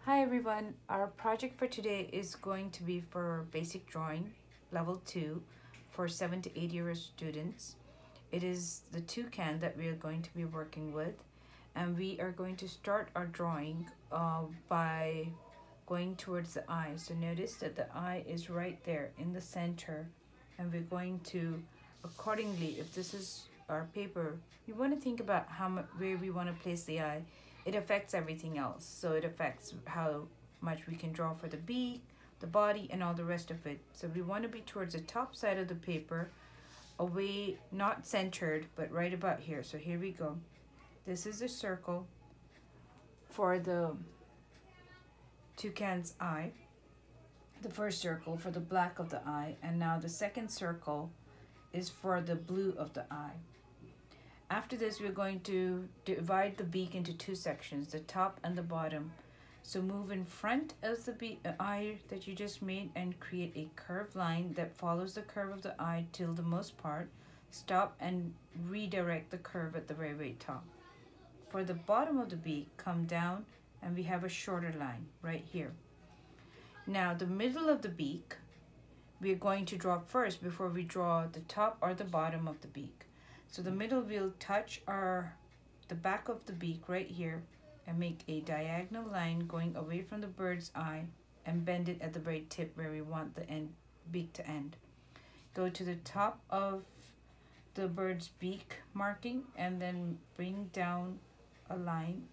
Hi everyone, our project for today is going to be for basic drawing level 2 for 7 to 8-year students. It is the toucan that we are going to be working with, and we are going to start our drawing by going towards the eye. So notice that the eye is right there in the center, and we're going to accordingly, if this is our paper, we want to think about where we want to place the eye. It affects everything else. So it affects how much we can draw for the beak, the body, and all the rest of it. So we want to be towards the top side of the paper, away, not centered, but right about here. So here we go. This is a circle for the toucan's eye, the first circle for the black of the eye, and now the second circle is for the blue of the eye. After this, we're going to divide the beak into two sections, the top and the bottom. So move in front of the eye that you just made and create a curved line that follows the curve of the eye till the most part. Stop and redirect the curve at the very, very top. For the bottom of the beak, come down and we have a shorter line right here. Now the middle of the beak, we're going to draw first before we draw the top or the bottom of the beak. So the middle will touch the back of the beak right here and make a diagonal line going away from the bird's eye and bend it at the very tip where we want the beak to end. Go to the top of the bird's beak marking and then bring down a line.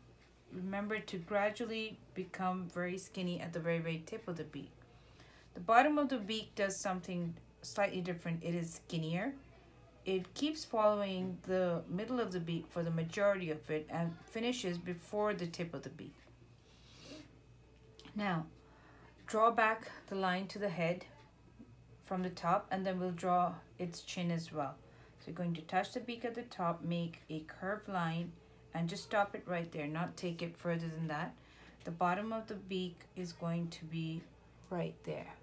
Remember to gradually become very skinny at the very, very tip of the beak. The bottom of the beak does something slightly different. It is skinnier. It keeps following the middle of the beak for the majority of it and finishes before the tip of the beak. Now, draw back the line to the head from the top, and then we'll draw its chin as well. So you're going to touch the beak at the top, make a curved line, and just stop it right there, not take it further than that. The bottom of the beak is going to be right there.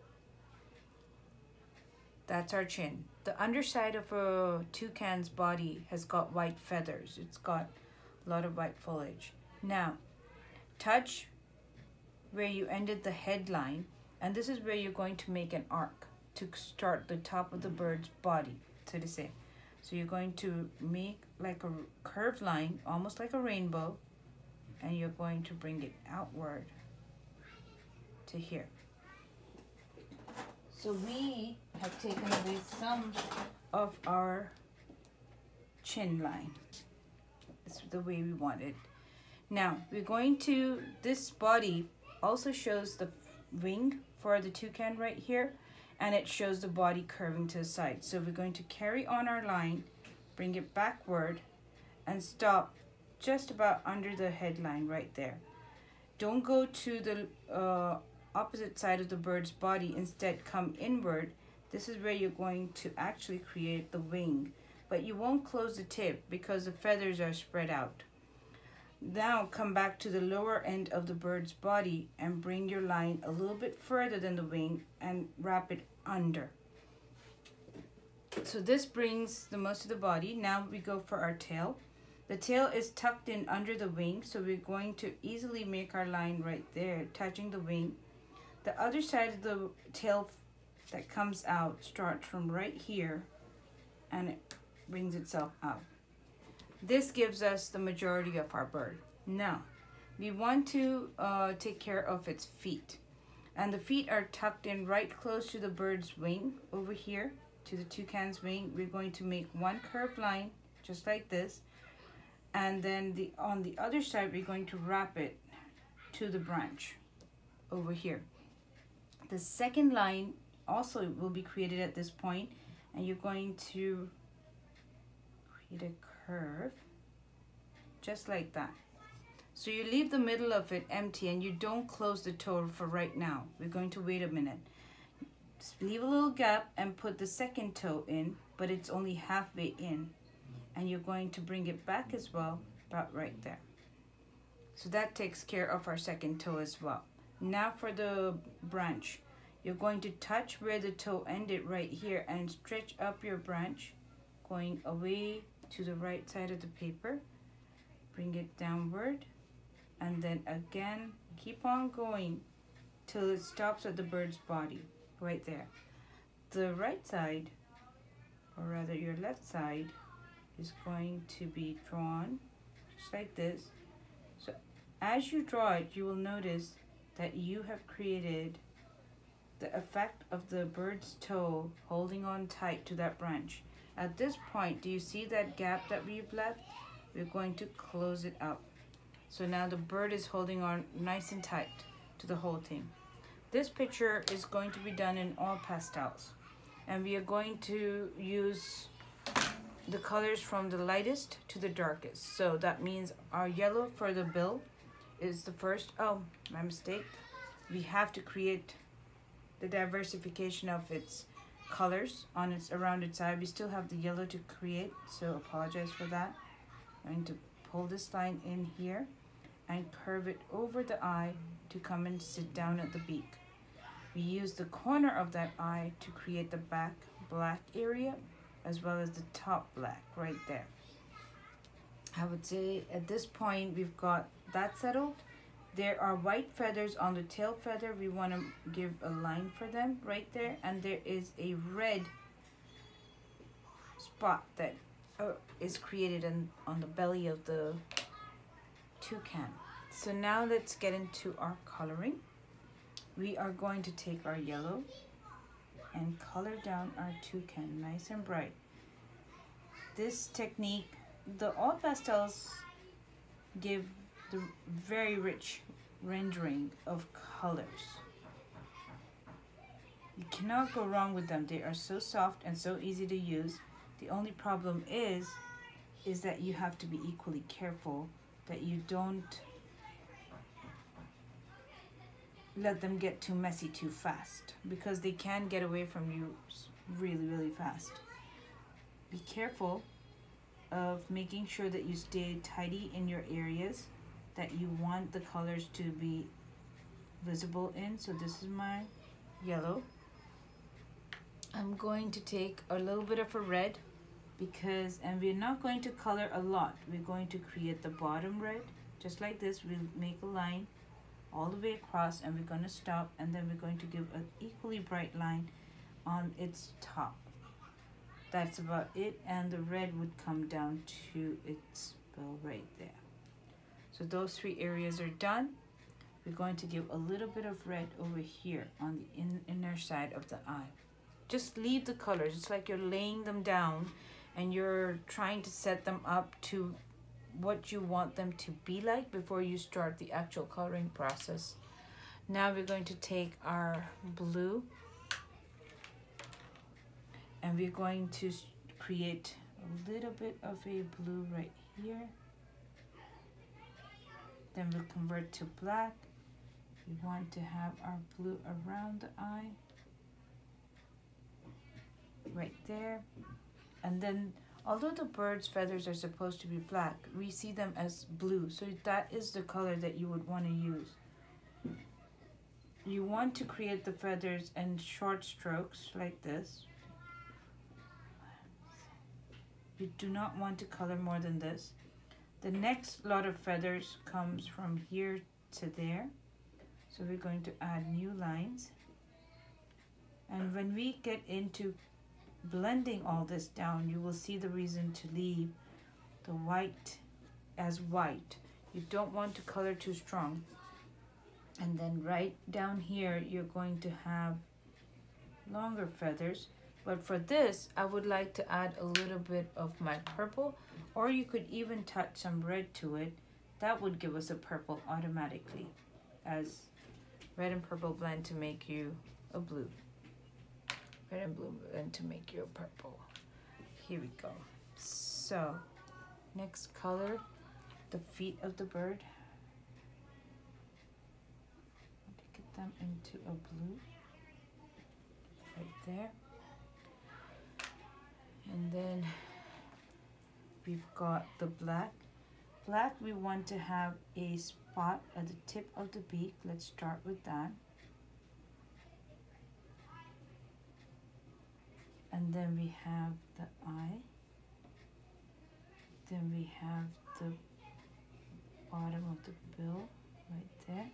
That's our chin. The underside of a toucan's body has got white feathers. It's got a lot of white foliage. Now, touch where you ended the headline, and this is where you're going to make an arc to start the top of the bird's body, so to say. So you're going to make like a curved line, almost like a rainbow, and you're going to bring it outward to here. So we have taken away some of our chin line. It's the way we want it. Now we're going to, this body also shows the wing for the toucan right here, and it shows the body curving to the side. So we're going to carry on our line, bring it backward, and stop just about under the headline right there. Don't go to the opposite side of the bird's body, instead come inward. This is where you're going to actually create the wing, but you won't close the tip because the feathers are spread out. Now come back to the lower end of the bird's body and bring your line a little bit further than the wing and wrap it under. So this brings the most of the body. Now we go for our tail. The tail is tucked in under the wing, so we're going to easily make our line right there, touching the wing. The other side of the tail that comes out starts from right here and it brings itself out. This gives us the majority of our bird. Now, we want to take care of its feet. And the feet are tucked in right close to the bird's wing over here, to the toucan's wing. We're going to make one curved line, just like this. And then on the other side, we're going to wrap it to the branch over here. The second line also will be created at this point, and you're going to create a curve just like that. So you leave the middle of it empty and you don't close the toe for right now. We're going to wait a minute. Just leave a little gap and put the second toe in, but it's only halfway in, and you're going to bring it back as well, about right there. So that takes care of our second toe as well. Now for the branch, you're going to touch where the toe ended right here and stretch up your branch, going away to the right side of the paper. Bring it downward and then again keep on going till it stops at the bird's body right there. The right side, or rather your left side, is going to be drawn just like this. So as you draw it, you will notice that you have created the effect of the bird's toe holding on tight to that branch. At this point, do you see that gap that we've left? We're going to close it up. So now the bird is holding on nice and tight to the whole thing. This picture is going to be done in all pastels, and we are going to use the colors from the lightest to the darkest. So that means our yellow for the bill is the first. Oh, my mistake. We have to create the diversification of its colors on its around its eye. We still have the yellow to create, so apologize for that. I'm going to pull this line in here and curve it over the eye to come and sit down at the beak. We use the corner of that eye to create the back black area as well as the top black right there. I would say at this point we've got that settled. There are white feathers on the tail feather. We want to give a line for them right there, and there is a red spot that is created on the belly of the toucan. So now let's get into our coloring. We are going to take our yellow and color down our toucan nice and bright. This technique, the all pastels give the very rich rendering of colors. You cannot go wrong with them. They are so soft and so easy to use. The only problem is that you have to be equally careful that you don't let them get too messy too fast, because they can get away from you really, really fast. Be careful of making sure that you stay tidy in your areas that you want the colors to be visible in. So this is my yellow. I'm going to take a little bit of a red and we're not going to color a lot. We're going to create the bottom red just like this. We'll make a line all the way across and we're going to stop, and then we're going to give an equally bright line on its top. That's about it, and the red would come down to its bill right there. So those three areas are done. We're going to give a little bit of red over here on the inner side of the eye. Just leave the colors. It's like you're laying them down and you're trying to set them up to what you want them to be like before you start the actual coloring process. Now we're going to take our blue and we're going to create a little bit of a blue right here. Then we'll convert to black. We want to have our blue around the eye right there. And then although the bird's feathers are supposed to be black, we see them as blue. So that is the color that you would want to use. You want to create the feathers in short strokes like this. You do not want to color more than this. The next lot of feathers comes from here to there. So we're going to add new lines. And when we get into blending all this down, you will see the reason to leave the white as white. You don't want to color too strong. And then right down here, you're going to have longer feathers. But for this, I would like to add a little bit of my purple, or you could even touch some red to it. That would give us a purple automatically, as red and purple blend to make you a blue. Red and blue blend to make you a purple. Here we go. So, next color, the feet of the bird. To get them into a blue, right there. And then we've got the black. Black, we want to have a spot at the tip of the beak. Let's start with that. And then we have the eye. Then we have the bottom of the bill right there.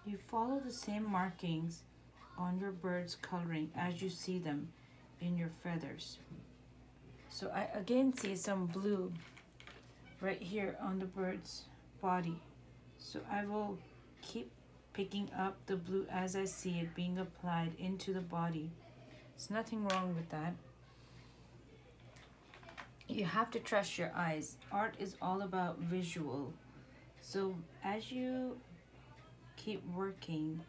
You follow the same markings on your bird's coloring as you see them in your feathers. So I again see some blue right here on the bird's body. So I will keep picking up the blue as I see it being applied into the body. There's nothing wrong with that. You have to trust your eyes. Art is all about visual. So as you keep working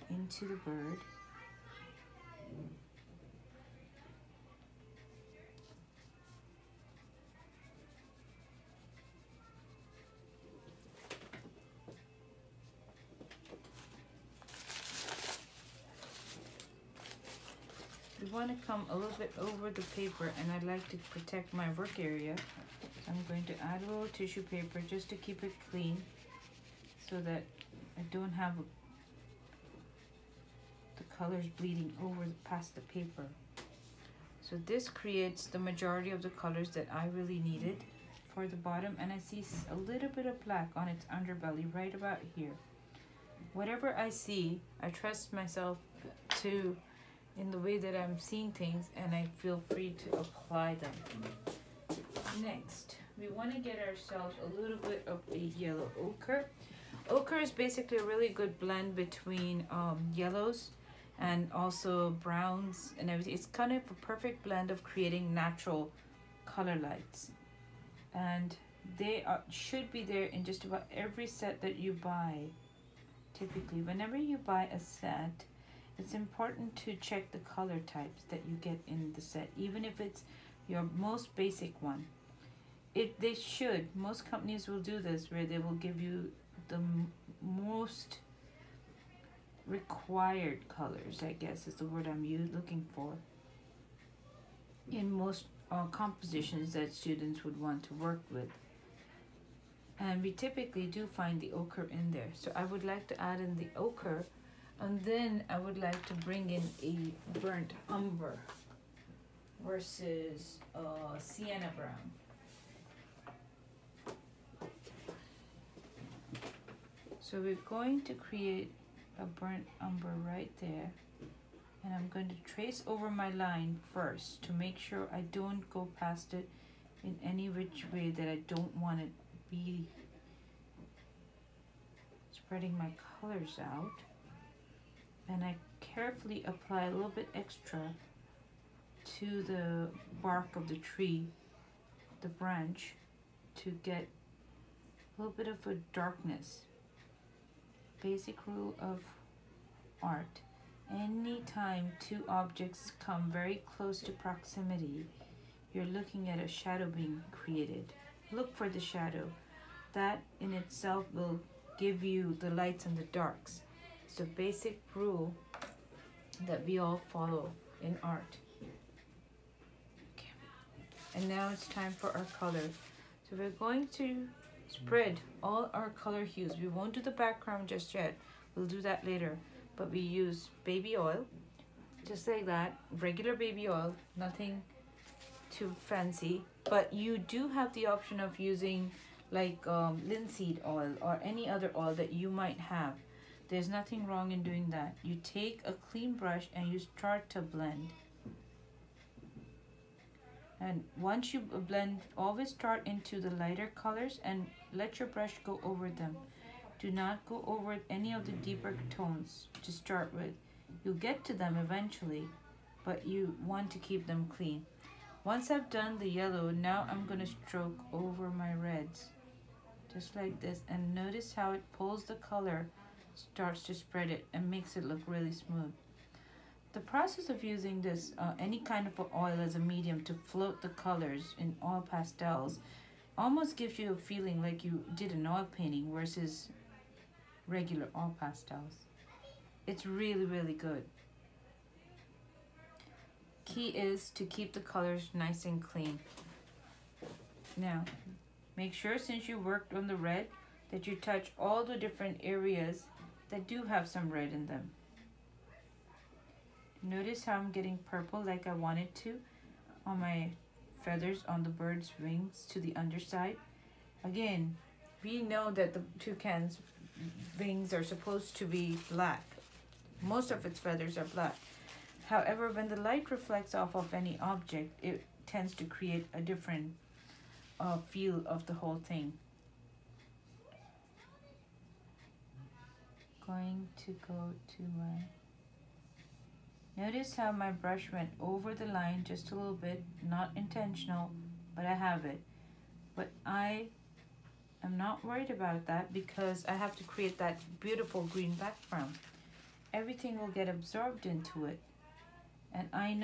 into the bird, you want to come a little bit over the paper, and I like to protect my work area. So I'm going to add a little tissue paper just to keep it clean so that I don't have the colors bleeding over past the paper. So this creates the majority of the colors that I really needed for the bottom, and I see a little bit of black on its underbelly right about here. Whatever I see, I trust myself to in the way that I'm seeing things, and I feel free to apply them. Next, we want to get ourselves a little bit of a yellow ochre. Ochre is basically a really good blend between yellows and also browns and everything. It's kind of a perfect blend of creating natural color lights, and they should be there in just about every set that you buy. Typically, whenever you buy a set, it's important to check the color types that you get in the set, even if it's your most basic one. Most companies will do this, where they will give you the most required colors, I guess is the word I'm looking for, in most compositions that students would want to work with. And we typically do find the ochre in there. So I would like to add in the ochre, and then I would like to bring in a burnt umber versus sienna brown. So we're going to create a burnt umber right there, and I'm going to trace over my line first to make sure I don't go past it in any which way that I don't want it to be spreading my colors out. And I carefully apply a little bit extra to the bark of the tree, the branch, to get a little bit of a darkness. Basic rule of art: anytime two objects come very close to proximity, you're looking at a shadow being created. Look for the shadow. That in itself will give you the lights and the darks. It's a basic rule that we all follow in art. Okay. And now it's time for our color. So we're going to spread all our color hues. We won't do the background just yet. We'll do that later. But we use baby oil, just like that. Regular baby oil, nothing too fancy. But you do have the option of using like linseed oil or any other oil that you might have. There's nothing wrong in doing that. You take a clean brush and you start to blend. And once you blend, always start into the lighter colors and let your brush go over them. Do not go over any of the deeper tones to start with. You'll get to them eventually, but you want to keep them clean. Once I've done the yellow, now I'm going to stroke over my reds. Just like this. And notice how it pulls the color starts to spread it and makes it look really smooth. The process of using this, any kind of oil as a medium to float the colors in oil pastels almost gives you a feeling like you did an oil painting versus regular oil pastels. It's really, really good. Key is to keep the colors nice and clean. Now, make sure since you worked on the red that you touch all the different areas that do have some red in them. Notice how I'm getting purple like I wanted to on my feathers on the bird's wings to the underside. Again, we know that the toucan's wings are supposed to be black. Most of its feathers are black. However, when the light reflects off of any object, it tends to create a different feel of the whole thing. Going to go to my... Notice how my brush went over the line just a little bit, not intentional, but I have it. But I am not worried about that because I have to create that beautiful green background. Everything will get absorbed into it. And I know